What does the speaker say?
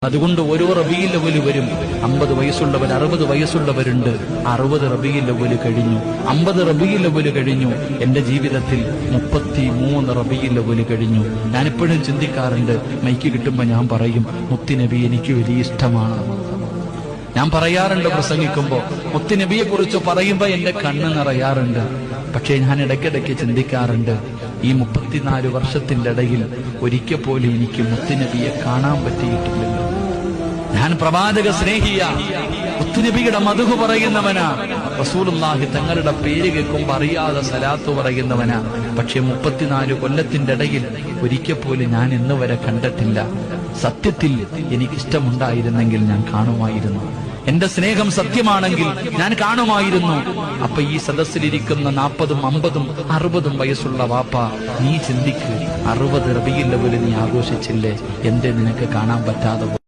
അതുകൊണ്ട് ഓരോ റബീഉൽ അവ്വൽ വരും. 50 വയസ്സുള്ളവർ, 60 വയസ്സുള്ളവരുണ്ട്. 60 റബീഉൽ അവ്വൽ കഴിഞ്ഞു, 50 റബീഉൽ അവ്വൽ കഴിഞ്ഞു. എന്റെ ജീവിതത്തിൽ 33 റബീഉൽ അവ്വൽ കഴിഞ്ഞു. ഞാനിപ്പോഴും ചിന്തിക്കാറുണ്ട്, മൈക്ക് കിട്ടുമ്പോ ഞാൻ പറയും, മുത്തുനബി എനിക്ക് വലിയ ഇഷ്ടമാണ്. ഞാൻ പറയാറുണ്ട് പ്രസംഗിക്കുമ്പോ, മുത്തുനബിയെ കുറിച്ച് പറയുമ്പോ എന്റെ കണ്ണ് നിറയാറുണ്ട്. പക്ഷേ ഞാൻ ഇടയ്ക്കിടയ്ക്ക് ചിന്തിക്കാറുണ്ട്, ഈ 34 വർഷത്തിന്റെ ഇടയിൽ ഒരിക്കൽ പോലും എനിക്ക് മുത്തുനബിയെ കാണാൻ പറ്റിയിട്ടില്ലല്ലോ. ഞാൻ പ്രവാചക സ്നേഹിയ, മുത്തുനബിയുടെ മദ്ഹ് പറയുന്നവനാ, റസൂലുള്ളാഹി തങ്ങളുടെ പേര് കേൾക്കുമ്പോൾ അറിയാതെ സലാത്ത് പറയുന്നവനാ. പക്ഷെ 34 കൊല്ലത്തിന്റെ ഇടയിൽ ഒരിക്കൽ പോലും ഞാൻ ഇന്ന് വരെ കണ്ടിട്ടില്ല. സത്യത്തിൽ എനിക്കിഷ്ടമുണ്ടായിരുന്നെങ്കിൽ ഞാൻ കാണുമായിരുന്നു. എന്റെ സ്നേഹം സത്യമാണെങ്കിൽ ഞാൻ കാണുമായിരുന്നു. അപ്പൊ ഈ സദസ്സിലിരിക്കുന്ന 40, 50, 60 വയസ്സുള്ള വാപ്പ, നീ ചിന്തിക്ക്, 60 റബീഉൽ അവ്വൽ നീ ആഘോഷിച്ചില്ലേ, എന്തേ നിനക്ക് കാണാൻ പറ്റാതെ?